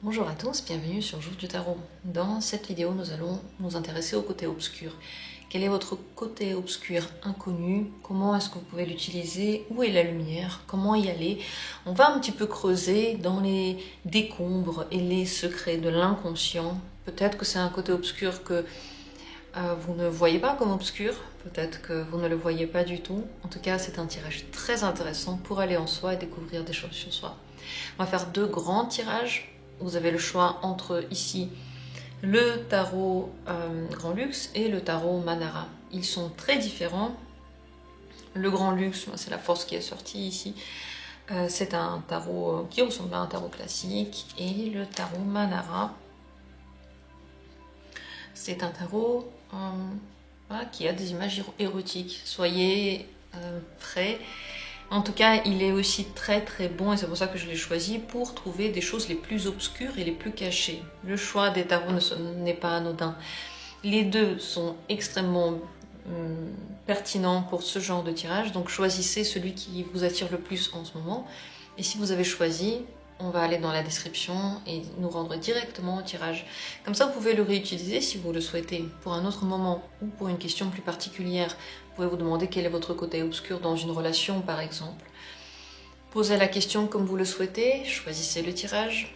Bonjour à tous, bienvenue sur Jour du Tarot. Dans cette vidéo, nous allons nous intéresser au côté obscur. Quel est votre côté obscur inconnu? Comment est-ce que vous pouvez l'utiliser? Où est la lumière? Comment y aller? On va un petit peu creuser dans les décombres et les secrets de l'inconscient. Peut-être que c'est un côté obscur que vous ne voyez pas comme obscur. Peut-être que vous ne le voyez pas du tout. En tout cas, c'est un tirage très intéressant pour aller en soi et découvrir des choses sur soi. On va faire deux grands tirages. Vous avez le choix entre ici le tarot Grand Luxe et le tarot Manara. Ils sont très différents. Le Grand Luxe, c'est la force qui est sortie ici. C'est un tarot qui ressemble à un tarot classique. Et le tarot Manara, c'est un tarot voilà, qui a des images érotiques. Soyez prêts. En tout cas, il est aussi très très bon et c'est pour ça que je l'ai choisi pour trouver des choses les plus obscures et les plus cachées. Le choix des tarots n'est pas anodin. Les deux sont extrêmement pertinents pour ce genre de tirage, donc choisissez celui qui vous attire le plus en ce moment. Et si vous avez choisi, on va aller dans la description et nous rendre directement au tirage. Comme ça, vous pouvez le réutiliser si vous le souhaitez pour un autre moment ou pour une question plus particulière. Vous pouvez vous demander quel est votre côté obscur dans une relation, par exemple. Posez la question comme vous le souhaitez, choisissez le tirage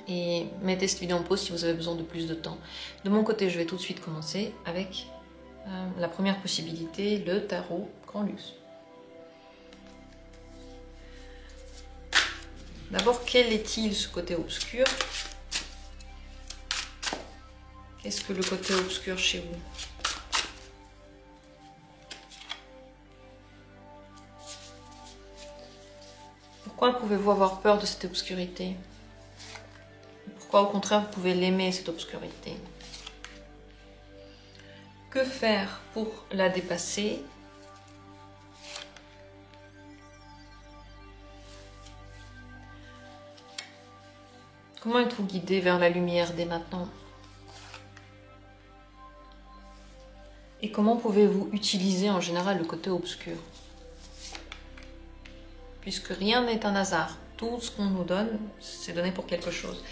et mettez cette vidéo en pause si vous avez besoin de plus de temps. De mon côté, je vais tout de suite commencer avec la première possibilité, le tarot Grand Luxe. D'abord, quel est-il ce côté obscur? Qu'est-ce que le côté obscur chez vous? Pourquoi pouvez-vous avoir peur de cette obscurité? Pourquoi au contraire vous pouvez l'aimer, cette obscurité? Que faire pour la dépasser? Comment êtes-vous guidé vers la lumière dès maintenant? Et comment pouvez-vous utiliser en général le côté obscur? Puisque rien n'est un hasard. Tout ce qu'on nous donne, c'est donné pour quelque chose.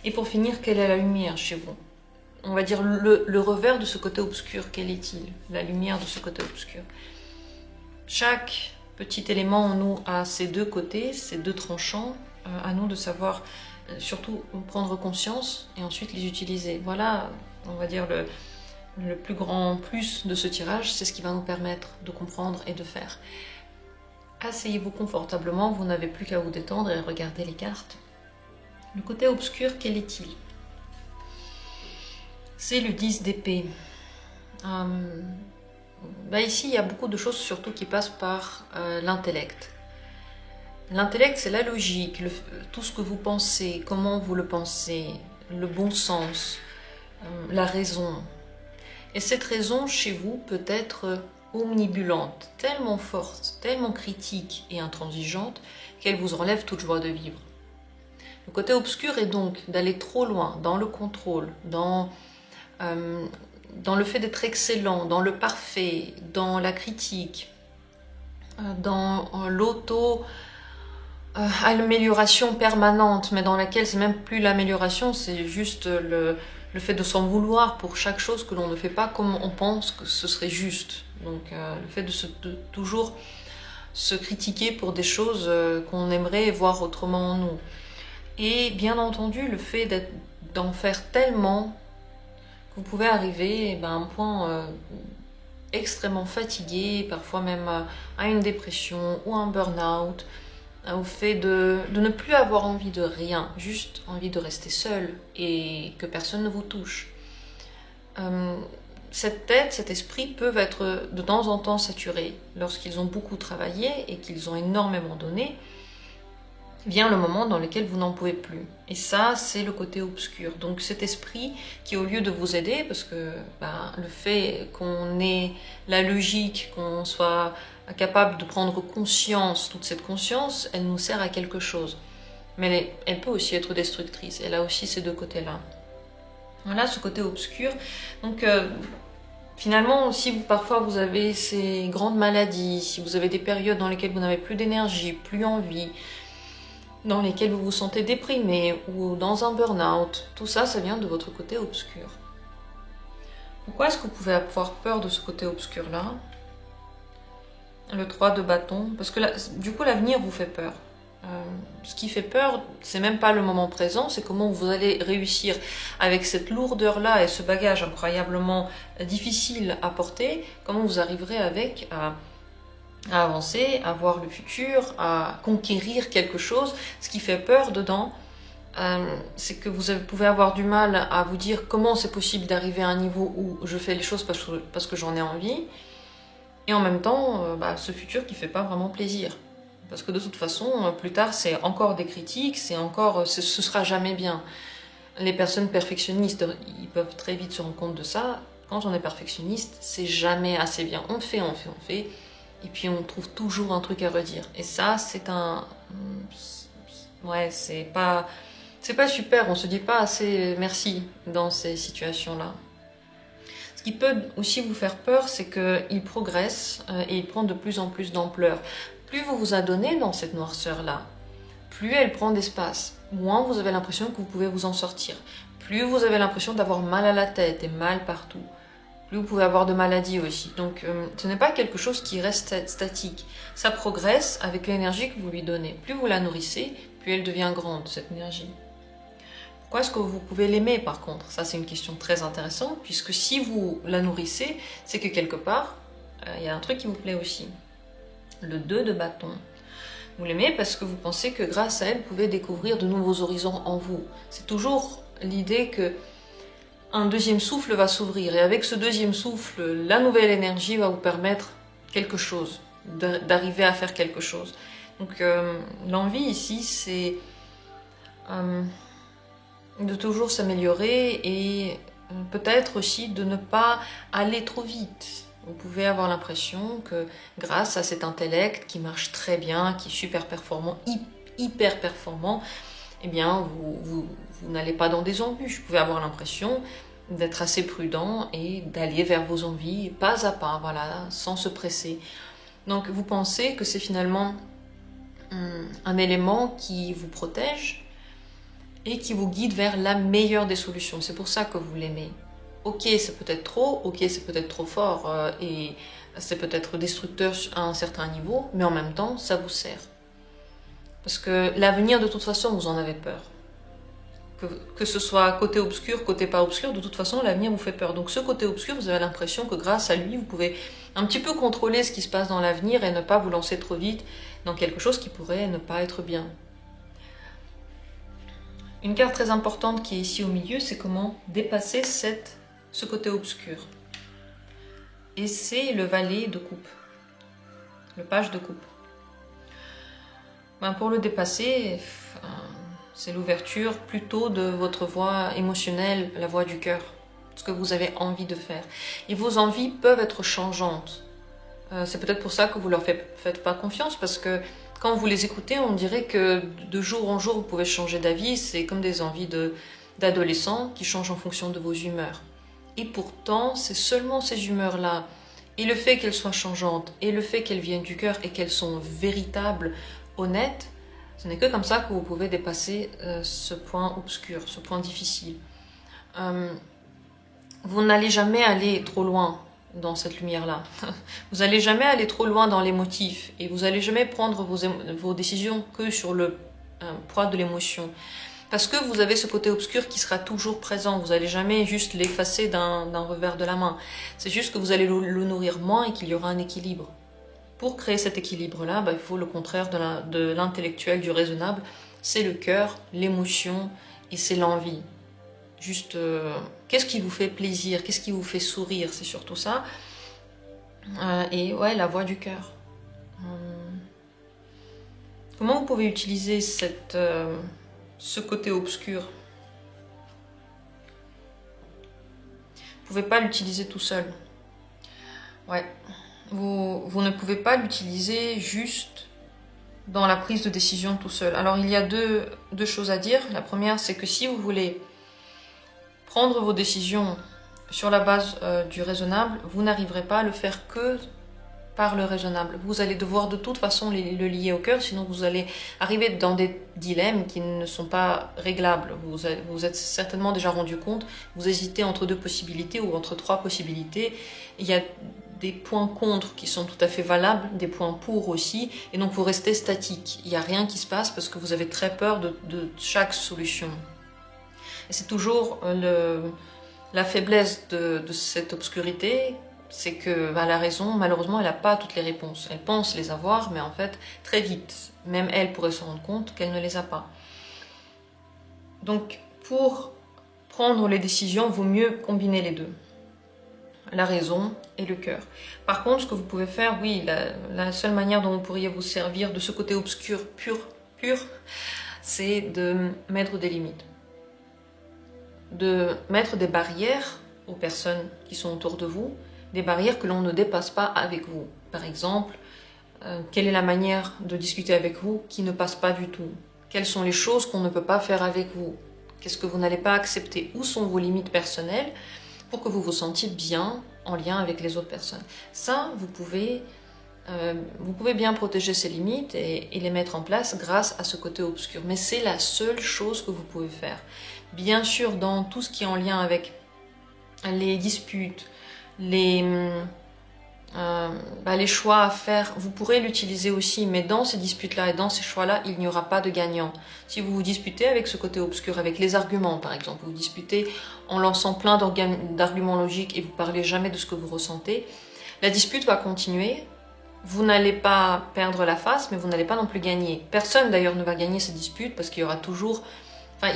Et pour finir, quelle est la lumière chez vous? On va dire le revers de ce côté obscur, quel est-il? La lumière de ce côté obscur. Chaque petit élément en nous a ses deux côtés, ses deux tranchants. À nous de savoir surtout prendre conscience et ensuite les utiliser. Voilà, on va dire le plus grand plus de ce tirage, c'est ce qui va nous permettre de comprendre et de faire. Asseyez-vous confortablement, vous n'avez plus qu'à vous détendre et regarder les cartes. Le côté obscur, quel est-il? C'est le 10 d'épée. Ici, il y a beaucoup de choses surtout qui passent par l'intellect. L'intellect, c'est la logique, tout ce que vous pensez, comment vous le pensez, le bon sens, la raison. Et cette raison, chez vous, peut être omnibulante, tellement forte, tellement critique et intransigeante qu'elle vous enlève toute joie de vivre. Le côté obscur est donc d'aller trop loin dans le contrôle, dans le fait d'être excellent, dans le parfait, dans la critique, dans l'auto-amélioration permanente, mais dans laquelle c'est même plus l'amélioration, c'est juste le fait de s'en vouloir pour chaque chose que l'on ne fait pas comme on pense que ce serait juste. Donc le fait de toujours se critiquer pour des choses qu'on aimerait voir autrement en nous. Et bien entendu, le fait d'en faire tellement que vous pouvez arriver à un point extrêmement fatigué, parfois même à une dépression ou un burn-out, au fait de ne plus avoir envie de rien, juste envie de rester seul et que personne ne vous touche. Cette tête, cet esprit peuvent être de temps en temps saturés. Lorsqu'ils ont beaucoup travaillé et qu'ils ont énormément donné, vient le moment dans lequel vous n'en pouvez plus. Et ça, c'est le côté obscur. Donc cet esprit qui, au lieu de vous aider, parce que le fait qu'on ait la logique, qu'on soit capable de prendre conscience, toute cette conscience, elle nous sert à quelque chose. Mais elle peut aussi être destructrice. Elle a aussi ces deux côtés-là. Voilà ce côté obscur. Donc finalement, si parfois vous avez ces grandes maladies, si vous avez des périodes dans lesquelles vous n'avez plus d'énergie, plus envie, dans lesquels vous vous sentez déprimé ou dans un burn-out. Tout ça, ça vient de votre côté obscur. Pourquoi est-ce que vous pouvez avoir peur de ce côté obscur-là? Le 3 de bâton, parce que là, du coup l'avenir vous fait peur. Ce qui fait peur, c'est même pas le moment présent, c'est comment vous allez réussir avec cette lourdeur-là et ce bagage incroyablement difficile à porter, comment vous arriverez avec à avancer, à voir le futur, à conquérir quelque chose. Ce qui fait peur dedans, c'est que vous pouvez avoir du mal à vous dire comment c'est possible d'arriver à un niveau où je fais les choses parce que j'en ai envie, et en même temps, ce futur qui fait pas vraiment plaisir. Parce que de toute façon, plus tard, c'est encore des critiques, ce sera jamais bien. Les personnes perfectionnistes, ils peuvent très vite se rendre compte de ça. Quand on est perfectionniste, c'est jamais assez bien. On fait, et puis on trouve toujours un truc à redire. Et ça, ouais, c'est pas super, on se dit pas assez merci dans ces situations-là. Ce qui peut aussi vous faire peur, c'est qu'il progresse et il prend de plus en plus d'ampleur. Plus vous vous adonnez dans cette noirceur-là, plus elle prend d'espace, moins vous avez l'impression que vous pouvez vous en sortir. Plus vous avez l'impression d'avoir mal à la tête et mal partout. Plus vous pouvez avoir de maladies aussi. Donc ce n'est pas quelque chose qui reste statique. Ça progresse avec l'énergie que vous lui donnez. Plus vous la nourrissez, plus elle devient grande, cette énergie. Pourquoi est-ce que vous pouvez l'aimer par contre? Ça c'est une question très intéressante, puisque si vous la nourrissez, c'est que quelque part, il y a un truc qui vous plaît aussi. Le 2 de bâton. Vous l'aimez parce que vous pensez que grâce à elle, vous pouvez découvrir de nouveaux horizons en vous. C'est toujours l'idée que un deuxième souffle va s'ouvrir, et avec ce deuxième souffle, la nouvelle énergie va vous permettre quelque chose, d'arriver à faire quelque chose. Donc l'envie ici, c'est de toujours s'améliorer et peut-être aussi de ne pas aller trop vite. Vous pouvez avoir l'impression que grâce à cet intellect qui marche très bien, qui est super performant, hyper performant, eh bien vous n'allez pas dans des embûches. Vous pouvez avoir l'impression d'être assez prudent et d'aller vers vos envies pas à pas, voilà, sans se presser. Donc vous pensez que c'est finalement un élément qui vous protège et qui vous guide vers la meilleure des solutions. C'est pour ça que vous l'aimez. Ok, c'est peut-être trop, ok, c'est peut-être trop fort et c'est peut-être destructeur à un certain niveau, mais en même temps, ça vous sert. Parce que l'avenir, de toute façon, vous en avez peur. Que ce soit côté obscur, côté pas obscur, de toute façon, l'avenir vous fait peur. Donc ce côté obscur, vous avez l'impression que grâce à lui, vous pouvez un petit peu contrôler ce qui se passe dans l'avenir et ne pas vous lancer trop vite dans quelque chose qui pourrait ne pas être bien. Une carte très importante qui est ici au milieu, c'est comment dépasser ce côté obscur. Et c'est le valet de coupe, le page de coupe. Pour le dépasser, c'est l'ouverture plutôt de votre voie émotionnelle, la voie du cœur, ce que vous avez envie de faire. Et vos envies peuvent être changeantes. C'est peut-être pour ça que vous ne leur faites pas confiance, parce que quand vous les écoutez, on dirait que de jour en jour, vous pouvez changer d'avis. C'est comme des envies d'adolescents qui changent en fonction de vos humeurs. Et pourtant, c'est seulement ces humeurs-là, et le fait qu'elles soient changeantes, et le fait qu'elles viennent du cœur, et qu'elles sont véritables, honnêtes, ce n'est que comme ça que vous pouvez dépasser ce point obscur, ce point difficile. Vous n'allez jamais aller trop loin dans cette lumière-là. Vous n'allez jamais aller trop loin dans l'émotif, et vous n'allez jamais prendre vos décisions que sur le poids de l'émotion. Parce que vous avez ce côté obscur qui sera toujours présent. Vous n'allez jamais juste l'effacer d'un revers de la main. C'est juste que vous allez le nourrir moins et qu'il y aura un équilibre. Pour créer cet équilibre-là, il faut le contraire de l'intellectuel, du raisonnable. C'est le cœur, l'émotion et c'est l'envie. Juste, qu'est-ce qui vous fait plaisir? Qu'est-ce qui vous fait sourire? C'est surtout ça. Et ouais, la voix du cœur. Comment vous pouvez utiliser ce côté obscur? Vous ne pouvez pas l'utiliser tout seul. Ouais. Vous ne pouvez pas l'utiliser juste dans la prise de décision tout seul. Alors il y a deux choses à dire. La première, c'est que si vous voulez prendre vos décisions sur la base du raisonnable, vous n'arriverez pas à le faire que par le raisonnable. Vous allez devoir de toute façon le lier au cœur, sinon vous allez arriver dans des dilemmes qui ne sont pas réglables. Vous êtes certainement déjà rendu compte, vous hésitez entre deux possibilités ou entre trois possibilités. Il y a des points contre qui sont tout à fait valables, des points pour aussi, et donc vous restez statique. Il n'y a rien qui se passe parce que vous avez très peur de chaque solution. Et c'est toujours la faiblesse de cette obscurité, c'est que la raison, malheureusement, elle n'a pas toutes les réponses. Elle pense les avoir, mais en fait, très vite, même elle pourrait se rendre compte qu'elle ne les a pas. Donc, pour prendre les décisions, il vaut mieux combiner les deux. La raison et le cœur. Par contre, ce que vous pouvez faire, oui, la seule manière dont vous pourriez vous servir de ce côté obscur pur, c'est de mettre des limites. De mettre des barrières aux personnes qui sont autour de vous, des barrières que l'on ne dépasse pas avec vous. Par exemple, quelle est la manière de discuter avec vous qui ne passe pas du tout? Quelles sont les choses qu'on ne peut pas faire avec vous? Qu'est-ce que vous n'allez pas accepter? Où sont vos limites personnelles pour que vous vous sentiez bien en lien avec les autres personnes? Ça, vous pouvez bien protéger ces limites et les mettre en place grâce à ce côté obscur. Mais c'est la seule chose que vous pouvez faire. Bien sûr, dans tout ce qui est en lien avec les disputes, les choix à faire, vous pourrez l'utiliser aussi, mais dans ces disputes-là et dans ces choix-là, il n'y aura pas de gagnant. Si vous vous disputez avec ce côté obscur, avec les arguments par exemple, vous vous disputez en lançant plein d'arguments logiques et vous parlez jamais de ce que vous ressentez, la dispute va continuer, vous n'allez pas perdre la face, mais vous n'allez pas non plus gagner. Personne d'ailleurs ne va gagner cette dispute parce qu'il y aura toujours...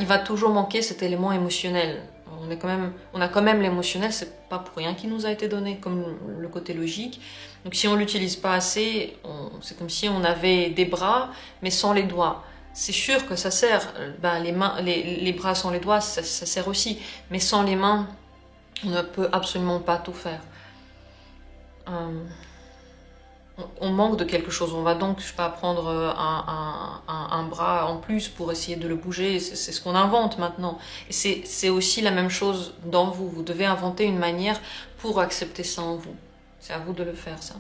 il va toujours manquer cet élément émotionnel. On a quand même l'émotionnel, c'est pas pour rien qu'il nous a été donné, comme le côté logique. Donc si on l'utilise pas assez, c'est comme si on avait des bras, mais sans les doigts. C'est sûr que ça sert, les bras sans les doigts, ça sert aussi. Mais sans les mains, on ne peut absolument pas tout faire. On manque de quelque chose, on va donc, je sais pas, prendre un bras en plus pour essayer de le bouger, c'est ce qu'on invente maintenant. Et c'est aussi la même chose dans vous, vous devez inventer une manière pour accepter ça en vous. C'est à vous de le faire, ça.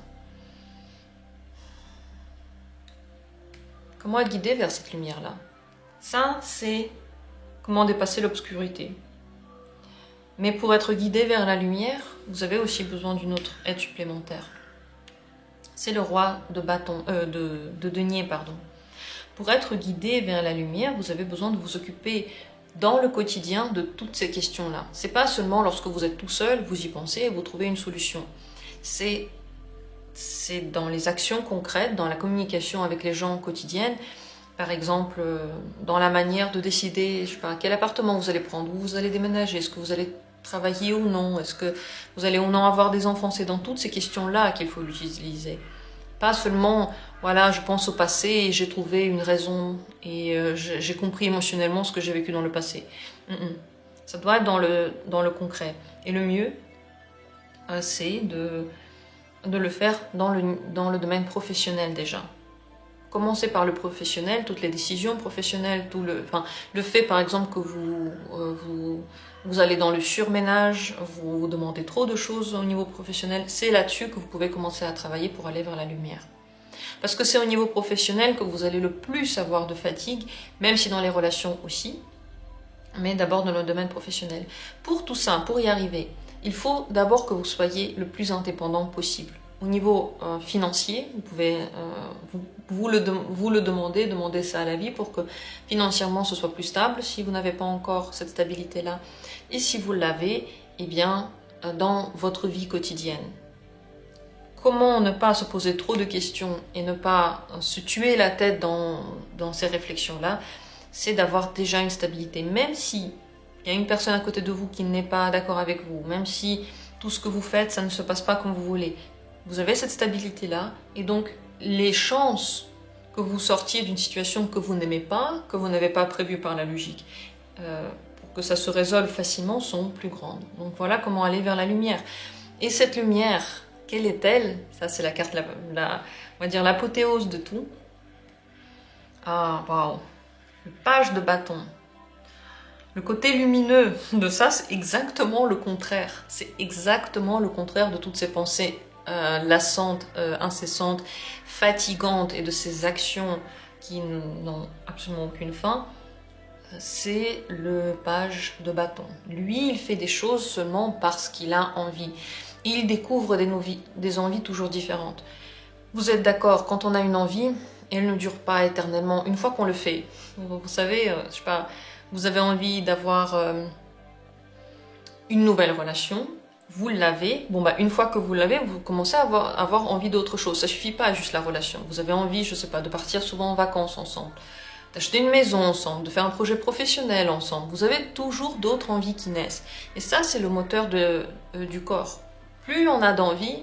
Comment être guidé vers cette lumière-là? Ça, c'est comment dépasser l'obscurité. Mais pour être guidé vers la lumière, vous avez aussi besoin d'une autre aide supplémentaire. C'est le roi de denier. Pour être guidé vers la lumière, vous avez besoin de vous occuper dans le quotidien de toutes ces questions-là. C'est pas seulement lorsque vous êtes tout seul, vous y pensez et vous trouvez une solution. C'est dans les actions concrètes, dans la communication avec les gens quotidiennes, par exemple, dans la manière de décider, je sais pas, quel appartement vous allez prendre, où vous allez déménager, est-ce que vous allez travailler ou non, est-ce que vous allez ou non avoir des enfants, c'est dans toutes ces questions-là qu'il faut l'utiliser. Pas seulement, voilà, je pense au passé et j'ai trouvé une raison et j'ai compris émotionnellement ce que j'ai vécu dans le passé. Ça doit être dans le concret. Et le mieux, c'est de le faire dans le domaine professionnel déjà. Commencez par le professionnel, toutes les décisions professionnelles, le fait par exemple que vous allez dans le surménage, vous demandez trop de choses au niveau professionnel, c'est là-dessus que vous pouvez commencer à travailler pour aller vers la lumière. Parce que c'est au niveau professionnel que vous allez le plus avoir de fatigue, même si dans les relations aussi, mais d'abord dans le domaine professionnel. Pour tout ça, pour y arriver, il faut d'abord que vous soyez le plus indépendant possible. Au niveau financier, vous pouvez vous le demander ça à la vie pour que financièrement ce soit plus stable si vous n'avez pas encore cette stabilité-là. Et si vous l'avez, eh bien, dans votre vie quotidienne. Comment ne pas se poser trop de questions et ne pas se tuer la tête dans ces réflexions-là, c'est d'avoir déjà une stabilité. Même si il y a une personne à côté de vous qui n'est pas d'accord avec vous, même si tout ce que vous faites, ça ne se passe pas comme vous voulez, vous avez cette stabilité-là, et donc les chances que vous sortiez d'une situation que vous n'aimez pas, que vous n'avez pas prévue par la logique, pour que ça se résolve facilement, sont plus grandes. Donc voilà comment aller vers la lumière. Et cette lumière, quelle est-elle? Ça, c'est la carte, on va dire l'apothéose de tout. Ah, waouh! Le page de bâton. Le côté lumineux de ça, c'est exactement le contraire. C'est exactement le contraire de toutes ces pensées lassante, incessante, fatigante et de ces actions qui n'ont absolument aucune fin, c'est le page de bâton. Lui, il fait des choses seulement parce qu'il a envie. Il découvre des envies toujours différentes. Vous êtes d'accord, quand on a une envie, elle ne dure pas éternellement. Une fois qu'on le fait, vous savez, je sais pas, vous avez envie d'avoir une nouvelle relation, vous l'avez, bon bah une fois que vous l'avez, vous commencez à avoir envie d'autre chose. Ça suffit pas juste la relation. Vous avez envie, je sais pas, de partir souvent en vacances ensemble, d'acheter une maison ensemble, de faire un projet professionnel ensemble. Vous avez toujours d'autres envies qui naissent. Et ça, c'est le moteur du corps. Plus on a d'envie,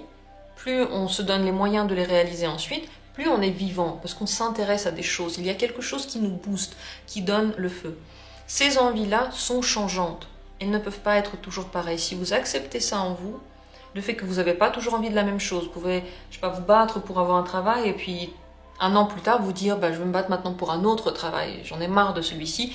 plus on se donne les moyens de les réaliser ensuite, plus on est vivant, parce qu'on s'intéresse à des choses. Il y a quelque chose qui nous booste, qui donne le feu. Ces envies-là sont changeantes. Elles ne peuvent pas être toujours pareilles. Si vous acceptez ça en vous, le fait que vous n'avez pas toujours envie de la même chose, vous pouvez, je sais pas, vous battre pour avoir un travail et puis un an plus tard vous dire bah, je vais me battre maintenant pour un autre travail, j'en ai marre de celui-ci,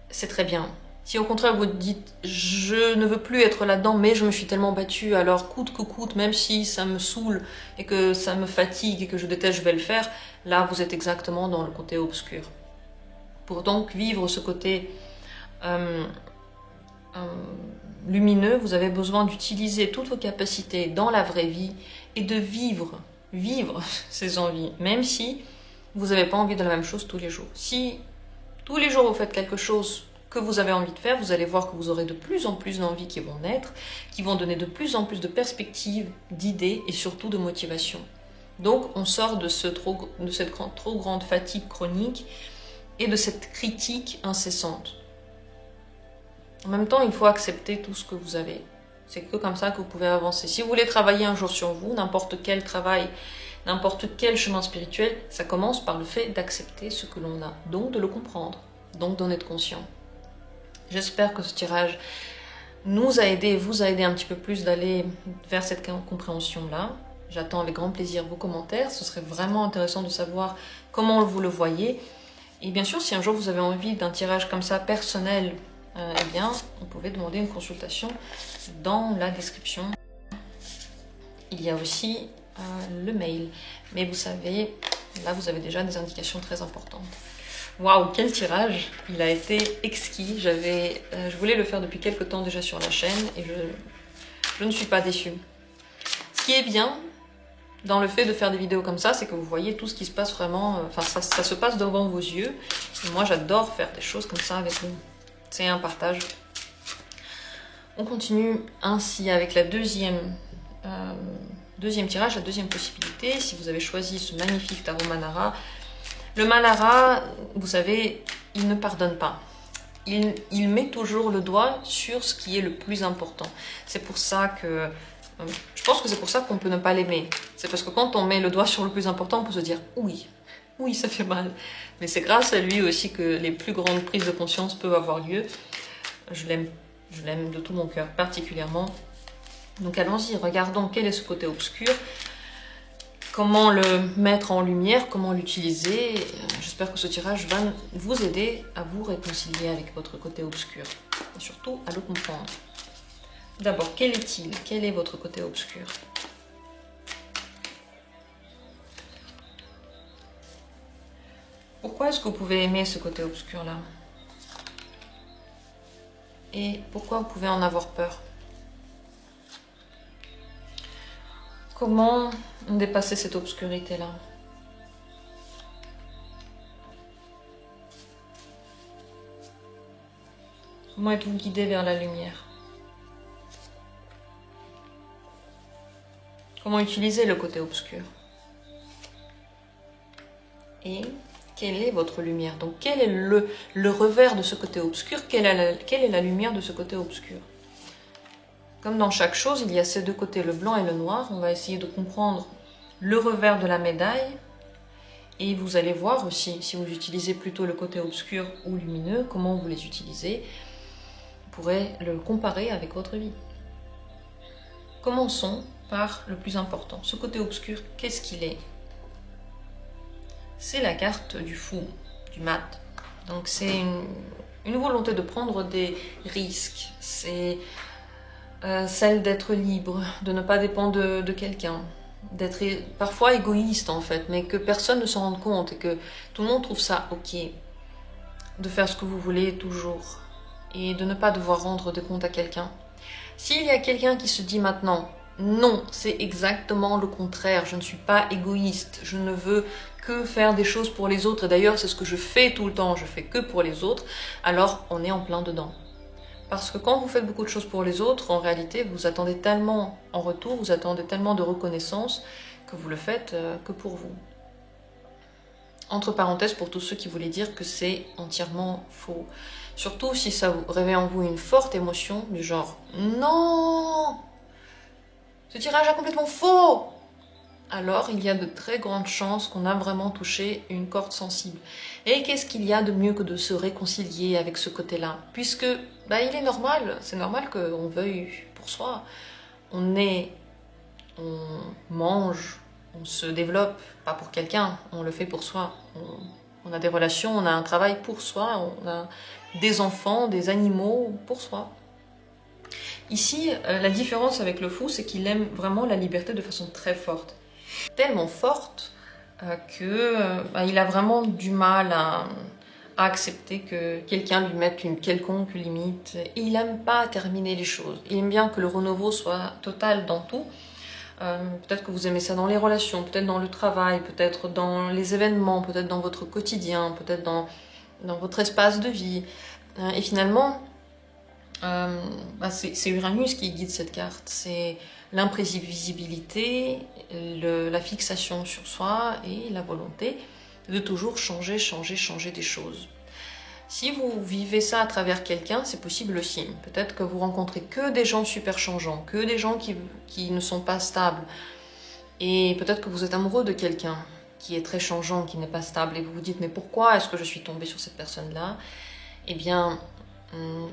c'est très bien. Si au contraire vous dites je ne veux plus être là-dedans mais je me suis tellement battue, alors coûte que coûte, même si ça me saoule et que ça me fatigue et que je déteste, je vais le faire, là vous êtes exactement dans le côté obscur. Pour donc vivre ce côté lumineux, vous avez besoin d'utiliser toutes vos capacités dans la vraie vie et de vivre ces envies, même si vous n'avez pas envie de la même chose tous les jours. Si tous les jours vous faites quelque chose que vous avez envie de faire, vous allez voir que vous aurez de plus en plus d'envies qui vont naître, qui vont donner de plus en plus de perspectives, d'idées et surtout de motivation. Donc on sort de cette trop grande fatigue chronique et de cette critique incessante. En même temps, il faut accepter tout ce que vous avez. C'est que comme ça que vous pouvez avancer. Si vous voulez travailler un jour sur vous, n'importe quel travail, n'importe quel chemin spirituel, ça commence par le fait d'accepter ce que l'on a, donc de le comprendre, donc d'en être conscient. J'espère que ce tirage nous a aidé, vous a aidé un petit peu plus d'aller vers cette compréhension-là. J'attends avec grand plaisir vos commentaires. Ce serait vraiment intéressant de savoir comment vous le voyez. Et bien sûr, si un jour vous avez envie d'un tirage comme ça personnel, eh bien, vous pouvez demander une consultation dans la description. Il y a aussi le mail. Mais vous savez, là, vous avez déjà des indications très importantes. Waouh, quel tirage! Il a été exquis. Je voulais le faire depuis quelques temps déjà sur la chaîne et je ne suis pas déçue. Ce qui est bien dans le fait de faire des vidéos comme ça, c'est que vous voyez tout ce qui se passe vraiment, ça se passe devant vos yeux. Et moi, j'adore faire des choses comme ça avec vous. C'est un partage. On continue ainsi avec la deuxième tirage, la deuxième possibilité. Si vous avez choisi ce magnifique tarot Manara, le Manara, vous savez, il ne pardonne pas. Il met toujours le doigt sur ce qui est le plus important. C'est pour ça que... je pense que c'est pour ça qu'on peut ne pas l'aimer. C'est parce que quand on met le doigt sur le plus important, on peut se dire oui. Oui, ça fait mal. Mais c'est grâce à lui aussi que les plus grandes prises de conscience peuvent avoir lieu. Je l'aime de tout mon cœur, particulièrement. Donc allons-y, regardons quel est ce côté obscur. Comment le mettre en lumière, comment l'utiliser. J'espère que ce tirage va vous aider à vous réconcilier avec votre côté obscur. Et surtout à le comprendre. D'abord, quel est-il? Quel est votre côté obscur? Pourquoi est-ce que vous pouvez aimer ce côté obscur-là? Et pourquoi vous pouvez en avoir peur? Comment dépasser cette obscurité-là? Comment êtes-vous guidé vers la lumière? Comment utiliser le côté obscur? Et quelle est votre lumière? Donc quel est le revers de ce côté obscur? Quelle est la lumière de ce côté obscur? Comme dans chaque chose, il y a ces deux côtés, le blanc et le noir. On va essayer de comprendre le revers de la médaille. Et vous allez voir aussi, si vous utilisez plutôt le côté obscur ou lumineux, comment vous les utilisez. Vous pourrez le comparer avec votre vie. Commençons par le plus important. Ce côté obscur, qu'est-ce qu'il est? C'est la carte du fou, du mat. Donc c'est une volonté de prendre des risques. C'est celle d'être libre, de ne pas dépendre de quelqu'un, d'être parfois égoïste en fait, mais que personne ne s'en rende compte et que tout le monde trouve ça ok, de faire ce que vous voulez toujours et de ne pas devoir rendre des comptes à quelqu'un. S'il y a quelqu'un qui se dit maintenant, non, c'est exactement le contraire, je ne suis pas égoïste, je ne veux que faire des choses pour les autres, et d'ailleurs c'est ce que je fais tout le temps, je fais que pour les autres, alors on est en plein dedans. Parce que quand vous faites beaucoup de choses pour les autres, en réalité, vous attendez tellement en retour, vous attendez tellement de reconnaissance que vous le faites que pour vous. Entre parenthèses, pour tous ceux qui voulaient dire que c'est entièrement faux. Surtout si ça réveille en vous une forte émotion du genre « Non ! Ce tirage est complètement faux !» Alors il y a de très grandes chances qu'on a vraiment touché une corde sensible. Et qu'est-ce qu'il y a de mieux que de se réconcilier avec ce côté-là? Puisque il est normal, c'est normal qu'on veuille pour soi. On mange, on se développe, pas pour quelqu'un, on le fait pour soi. On a des relations, on a un travail pour soi, on a des enfants, des animaux pour soi. Ici, la différence avec le fou, c'est qu'il aime vraiment la liberté de façon très forte. Tellement forte qu'il a vraiment du mal à accepter que quelqu'un lui mette une quelconque limite. Et il n'aime pas terminer les choses. Il aime bien que le renouveau soit total dans tout. Peut-être que vous aimez ça dans les relations, peut-être dans le travail, peut-être dans les événements, peut-être dans votre quotidien, peut-être dans votre espace de vie. Et finalement, c'est Uranus qui guide cette carte. C'est l'imprévisibilité, la fixation sur soi et la volonté de toujours changer des choses. Si vous vivez ça à travers quelqu'un, c'est possible aussi. Peut-être que vous rencontrez que des gens super changeants, que des gens qui ne sont pas stables. Et peut-être que vous êtes amoureux de quelqu'un qui est très changeant, qui n'est pas stable. Et vous vous dites, mais pourquoi est-ce que je suis tombée sur cette personne-là? Eh bien,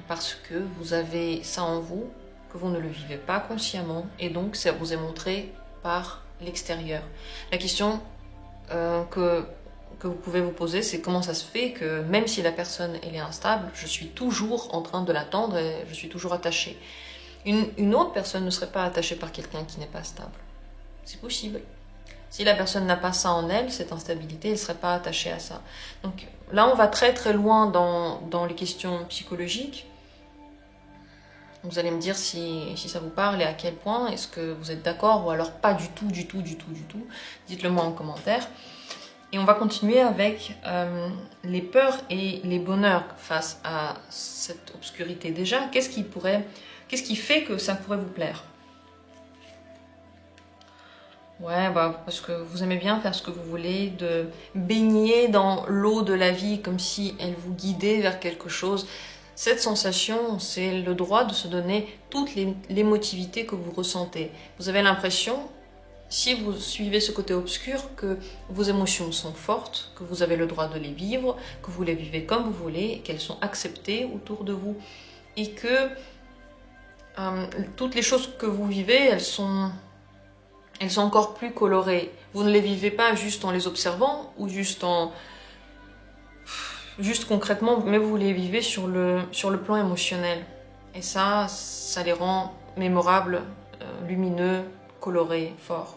parce que vous avez ça en vous, que vous ne le vivez pas consciemment. Et donc, ça vous est montré par l'extérieur. La question que vous pouvez vous poser, c'est comment ça se fait que même si la personne elle est instable, je suis toujours en train de l'attendre et je suis toujours attachée. Une autre personne ne serait pas attachée par quelqu'un qui n'est pas stable. C'est possible. Si la personne n'a pas ça en elle, cette instabilité, elle ne serait pas attachée à ça. Donc là, on va très très loin dans les questions psychologiques. Vous allez me dire si ça vous parle et à quel point. Est-ce que vous êtes d'accord ou alors pas du tout. Dites-le moi en commentaire. Et on va continuer avec les peurs et les bonheurs face à cette obscurité. Déjà, qu'est-ce qui fait que ça pourrait vous plaire? Ouais, parce que vous aimez bien faire ce que vous voulez, de baigner dans l'eau de la vie comme si elle vous guidait vers quelque chose. Cette sensation, c'est le droit de se donner toute l'émotivité que vous ressentez. Vous avez l'impression, si vous suivez ce côté obscur, que vos émotions sont fortes, que vous avez le droit de les vivre, que vous les vivez comme vous voulez, qu'elles sont acceptées autour de vous. Et que toutes les choses que vous vivez, elles sont encore plus colorées. Vous ne les vivez pas juste en les observant ou juste concrètement, mais vous les vivez sur le plan émotionnel. Et ça les rend mémorables, lumineux, colorés, forts.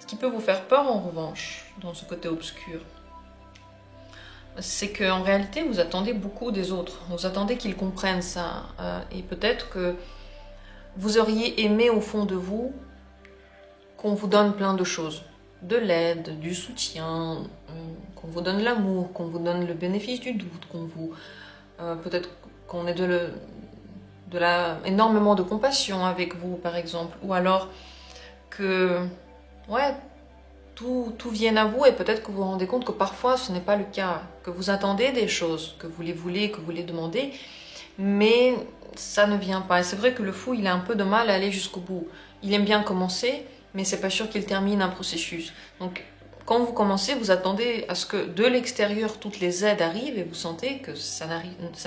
Ce qui peut vous faire peur en revanche, dans ce côté obscur, c'est qu'en réalité, vous attendez beaucoup des autres. Vous attendez qu'ils comprennent ça. Et peut-être que vous auriez aimé au fond de vous qu'on vous donne plein de choses. De l'aide, du soutien, qu'on vous donne l'amour, qu'on vous donne le bénéfice du doute, peut-être qu'on ait énormément de compassion avec vous, par exemple. Ou alors que tout vienne à vous et peut-être que vous vous rendez compte que parfois ce n'est pas le cas, que vous attendez des choses, que vous les voulez, que vous les demandez, mais ça ne vient pas. Et c'est vrai que le fou, il a un peu de mal à aller jusqu'au bout. Il aime bien commencer, mais c'est pas sûr qu'il termine un processus. Donc, quand vous commencez, vous attendez à ce que de l'extérieur, toutes les aides arrivent et vous sentez que ça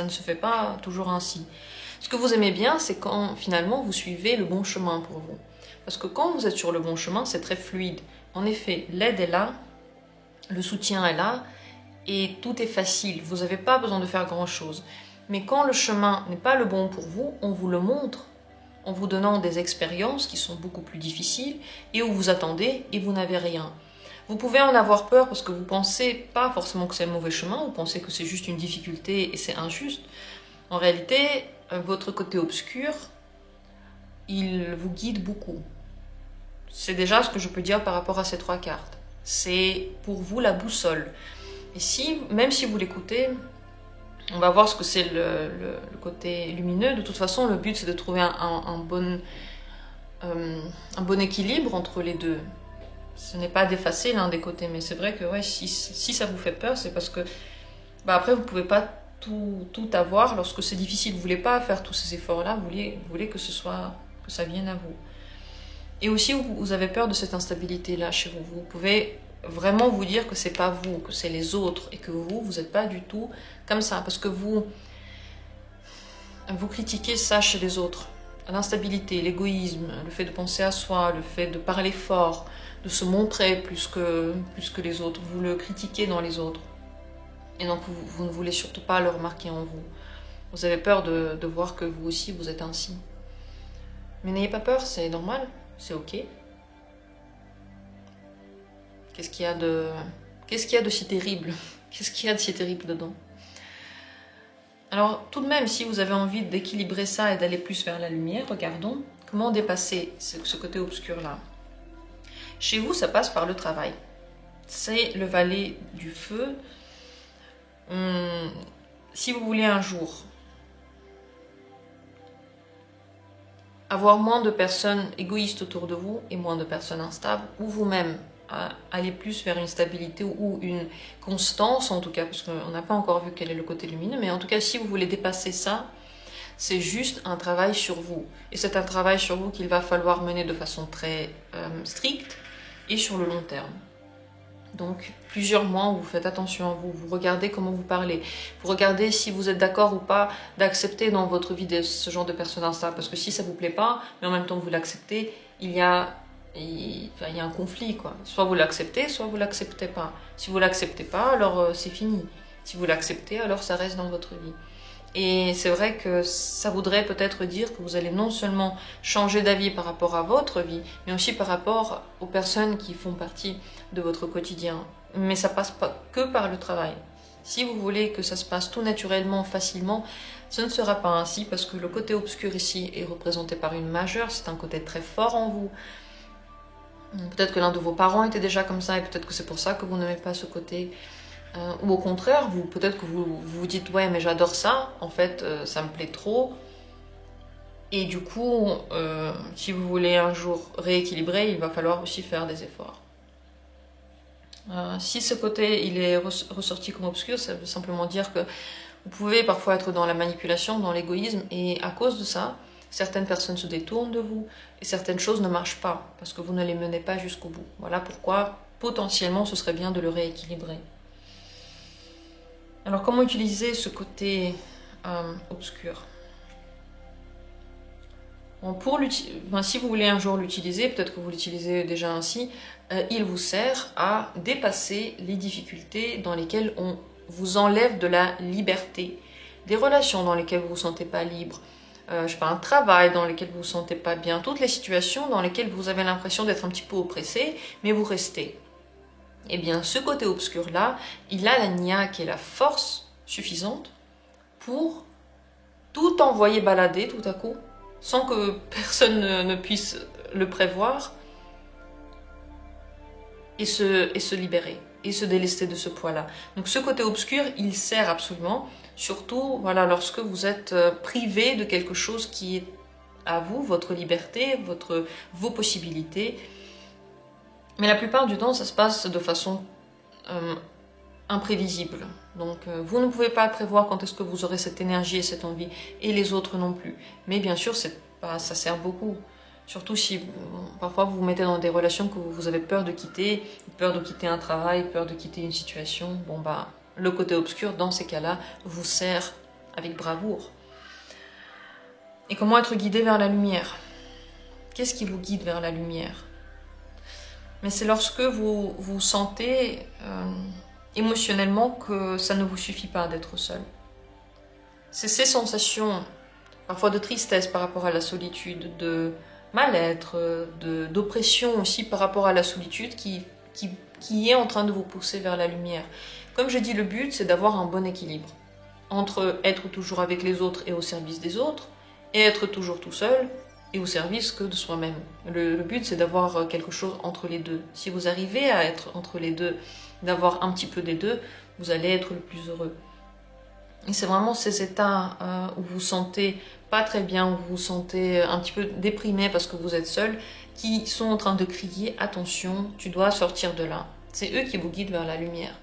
ne se fait pas toujours ainsi. Ce que vous aimez bien, c'est quand finalement vous suivez le bon chemin pour vous. Parce que quand vous êtes sur le bon chemin, c'est très fluide. En effet, l'aide est là, le soutien est là, et tout est facile. Vous n'avez pas besoin de faire grand-chose. Mais quand le chemin n'est pas le bon pour vous, on vous le montre. en vous donnant des expériences qui sont beaucoup plus difficiles et où vous attendez et vous n'avez rien. Vous pouvez en avoir peur parce que vous pensez pas forcément que c'est le mauvais chemin, vous pensez que c'est juste une difficulté et c'est injuste. En réalité, votre côté obscur, il vous guide beaucoup. C'est déjà ce que je peux dire par rapport à ces 3 cartes. C'est pour vous la boussole. Et si, même si vous l'écoutez, on va voir ce que c'est le côté lumineux. De toute façon, le but c'est de trouver un bon équilibre entre les deux. Ce n'est pas d'effacer l'un des côtés, mais c'est vrai que ouais, si ça vous fait peur, c'est parce que après vous pouvez pas tout avoir lorsque c'est difficile. Vous voulez pas faire tous ces efforts-là, vous voulez que ça vienne à vous. Et aussi, vous avez peur de cette instabilité-là chez vous. Vous pouvez vraiment vous dire que c'est pas vous, que c'est les autres, et que vous n'êtes pas du tout comme ça, parce que vous critiquez ça chez les autres. L'instabilité, l'égoïsme, le fait de penser à soi, le fait de parler fort, de se montrer plus que les autres. Vous le critiquez dans les autres. Et donc, vous ne voulez surtout pas le remarquer en vous. Vous avez peur de voir que vous aussi, vous êtes ainsi. Mais n'ayez pas peur, c'est normal, c'est ok. Qu'est-ce qu'il y a de si terrible? Qu'est-ce qu'il y a de si terrible dedans? Alors, tout de même, si vous avez envie d'équilibrer ça et d'aller plus vers la lumière, regardons comment dépasser ce côté obscur-là. Chez vous, ça passe par le travail. C'est le valet du feu. Si vous voulez un jour avoir moins de personnes égoïstes autour de vous et moins de personnes instables, ou vous-même aller plus vers une stabilité ou une constance, en tout cas, parce qu'on n'a pas encore vu quel est le côté lumineux, mais en tout cas, si vous voulez dépasser ça, c'est juste un travail sur vous. Et c'est un travail sur vous qu'il va falloir mener de façon très stricte et sur le long terme. Donc, plusieurs mois où vous faites attention à vous, vous regardez comment vous parlez, vous regardez si vous êtes d'accord ou pas d'accepter dans votre vie ce genre de personne instable, parce que si ça vous plaît pas, mais en même temps que vous l'acceptez, il y a un conflit, quoi. Soit vous l'acceptez, soit vous l'acceptez pas. Si vous l'acceptez pas, alors c'est fini. Si vous l'acceptez, alors ça reste dans votre vie. Et c'est vrai que ça voudrait peut-être dire que vous allez non seulement changer d'avis par rapport à votre vie, mais aussi par rapport aux personnes qui font partie de votre quotidien. Mais ça passe pas que par le travail. Si vous voulez que ça se passe tout naturellement, facilement, ce ne sera pas ainsi parce que le côté obscur ici est représenté par une majeure, c'est un côté très fort en vous. Peut-être que l'un de vos parents était déjà comme ça et peut-être que c'est pour ça que vous n'aimez pas ce côté. Ou au contraire, peut-être que vous vous dites « ouais, mais j'adore ça, en fait, ça me plaît trop ». Et du coup, si vous voulez un jour rééquilibrer, il va falloir aussi faire des efforts. Si ce côté il est ressorti comme obscur, ça veut simplement dire que vous pouvez parfois être dans la manipulation, dans l'égoïsme, et à cause de ça, certaines personnes se détournent de vous et certaines choses ne marchent pas parce que vous ne les menez pas jusqu'au bout. Voilà pourquoi potentiellement ce serait bien de le rééquilibrer. Alors comment utiliser ce côté obscur? Bon, si vous voulez un jour l'utiliser, peut-être que vous l'utilisez déjà ainsi, il vous sert à dépasser les difficultés dans lesquelles on vous enlève de la liberté, des relations dans lesquelles vous ne vous sentez pas libre, je sais pas, un travail dans lequel vous ne vous sentez pas bien, toutes les situations dans lesquelles vous avez l'impression d'être un petit peu oppressé, mais vous restez. Eh bien, ce côté obscur-là, il a la niaque et la force suffisante pour tout envoyer balader tout à coup, sans que personne ne puisse le prévoir, et se libérer, et se délester de ce poids-là. Donc ce côté obscur, il sert absolument, surtout voilà, lorsque vous êtes privé de quelque chose qui est à vous, votre liberté, vos possibilités. Mais la plupart du temps, ça se passe de façon imprévisible. Donc vous ne pouvez pas prévoir quand est-ce que vous aurez cette énergie et cette envie, et les autres non plus. Mais bien sûr, ça sert beaucoup. Surtout si parfois vous vous mettez dans des relations que vous avez peur de quitter un travail, peur de quitter une situation. Bon le côté obscur, dans ces cas-là, vous sert avec bravoure. Et comment être guidé vers la lumière? Qu'est-ce qui vous guide vers la lumière? Mais c'est lorsque vous sentez émotionnellement que ça ne vous suffit pas d'être seul. C'est ces sensations parfois de tristesse par rapport à la solitude, de mal-être, d'oppression aussi par rapport à la solitude qui est en train de vous pousser vers la lumière. Comme je dis, le but, c'est d'avoir un bon équilibre entre être toujours avec les autres et au service des autres, et être toujours tout seul et au service que de soi-même. Le but, c'est d'avoir quelque chose entre les deux. Si vous arrivez à être entre les deux, d'avoir un petit peu des deux, vous allez être le plus heureux. Et c'est vraiment ces états où vous vous sentez pas très bien, où vous vous sentez un petit peu déprimé parce que vous êtes seul, qui sont en train de crier « Attention, tu dois sortir de là ». C'est eux qui vous guident vers la lumière.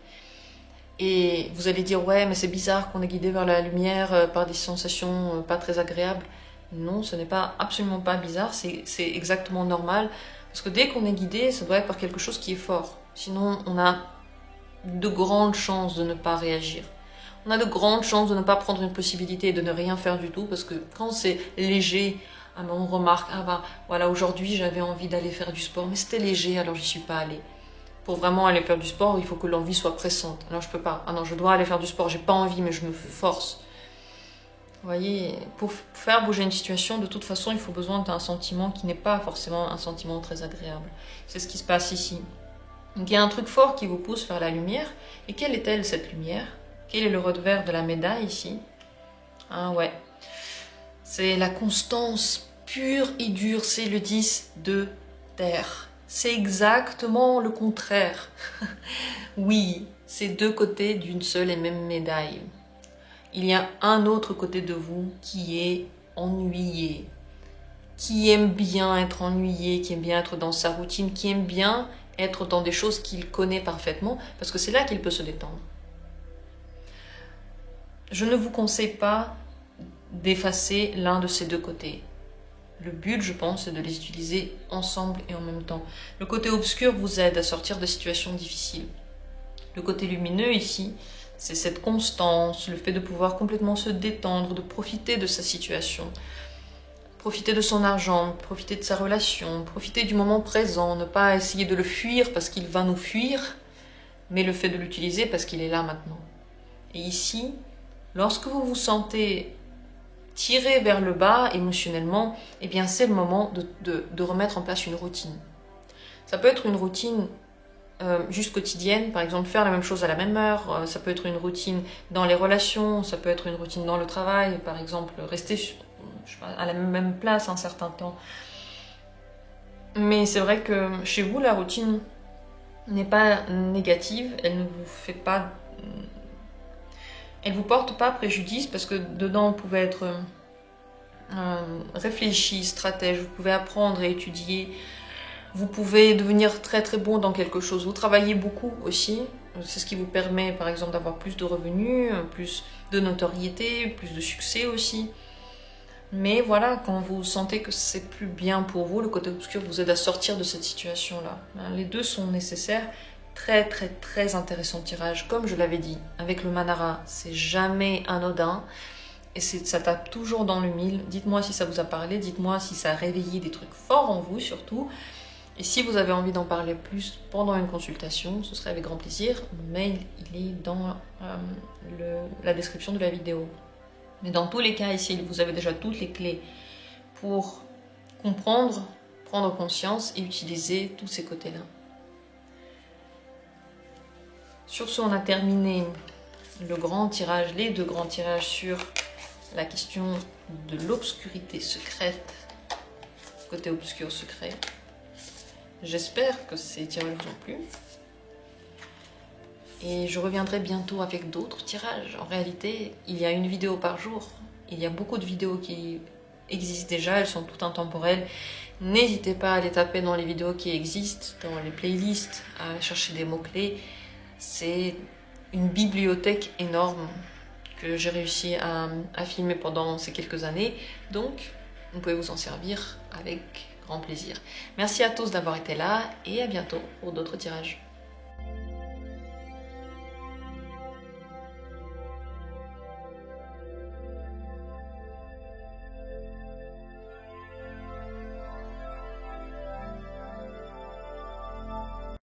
Et vous allez dire « Ouais, mais c'est bizarre qu'on est guidé vers la lumière par des sensations pas très agréables ». Non, ce n'est pas absolument pas bizarre, c'est exactement normal. Parce que dès qu'on est guidé, ça doit être par quelque chose qui est fort. Sinon, on a de grandes chances de ne pas réagir. On a de grandes chances de ne pas prendre une possibilité et de ne rien faire du tout. Parce que quand c'est léger, on remarque « Ah bah voilà, aujourd'hui j'avais envie d'aller faire du sport, mais c'était léger, alors j'y suis pas allée ». Pour vraiment aller faire du sport, il faut que l'envie soit pressante. Alors je peux pas. Ah non, je dois aller faire du sport, j'ai pas envie, mais je me force. Vous voyez, pour faire bouger une situation, de toute façon, il faut besoin d'un sentiment qui n'est pas forcément un sentiment très agréable. C'est ce qui se passe ici. Donc il y a un truc fort qui vous pousse vers la lumière. Et quelle est-elle, cette lumière? Quel est le revers de la médaille ici? Ah ouais, c'est la constance pure et dure, c'est le 10 de terre. C'est exactement le contraire. Oui, c'est deux côtés d'une seule et même médaille. Il y a un autre côté de vous qui est ennuyé, qui aime bien être ennuyé, qui aime bien être dans sa routine, qui aime bien être dans des choses qu'il connaît parfaitement, parce que c'est là qu'il peut se détendre. Je ne vous conseille pas d'effacer l'un de ces deux côtés. Le but, je pense, c'est de les utiliser ensemble et en même temps. Le côté obscur vous aide à sortir de situations difficiles. Le côté lumineux ici, c'est cette constance, le fait de pouvoir complètement se détendre, de profiter de sa situation, profiter de son argent, profiter de sa relation, profiter du moment présent, ne pas essayer de le fuir parce qu'il va nous fuir, mais le fait de l'utiliser parce qu'il est là maintenant. Et ici, lorsque vous vous sentez tiré vers le bas émotionnellement, eh bien c'est le moment de remettre en place une routine. Ça peut être une routine juste quotidienne, par exemple faire la même chose à la même heure, ça peut être une routine dans les relations, ça peut être une routine dans le travail, par exemple rester à la même place un certain temps. Mais c'est vrai que chez vous, la routine n'est pas négative, elle ne vous fait pas... Elle ne vous porte pas préjudice parce que dedans, vous pouvez être réfléchi, stratège, vous pouvez apprendre et étudier. Vous pouvez devenir très très bon dans quelque chose. Vous travaillez beaucoup aussi. C'est ce qui vous permet par exemple d'avoir plus de revenus, plus de notoriété, plus de succès aussi. Mais voilà, quand vous sentez que c'est plus bien pour vous, le côté obscur vous aide à sortir de cette situation-là. Les deux sont nécessaires. Très très très intéressant tirage. Comme je l'avais dit, avec le Manara, c'est jamais anodin. Et ça tape toujours dans le mille. Dites-moi si ça vous a parlé, dites-moi si ça a réveillé des trucs forts en vous surtout. Et si vous avez envie d'en parler plus pendant une consultation, ce serait avec grand plaisir. Mon mail, il est dans la description de la vidéo. Mais dans tous les cas, ici, vous avez déjà toutes les clés pour comprendre, prendre conscience et utiliser tous ces côtés-là. Sur ce, on a terminé le grand tirage, les deux grands tirages sur la question de l'obscurité secrète, côté obscur secret. J'espère que ces tirages vous ont plu. Et je reviendrai bientôt avec d'autres tirages. En réalité, il y a une vidéo par jour. Il y a beaucoup de vidéos qui existent déjà, elles sont toutes intemporelles. N'hésitez pas à les taper dans les vidéos qui existent, dans les playlists, à chercher des mots-clés. C'est une bibliothèque énorme que j'ai réussi à filmer pendant ces quelques années. Donc, vous pouvez vous en servir avec grand plaisir. Merci à tous d'avoir été là et à bientôt pour d'autres tirages.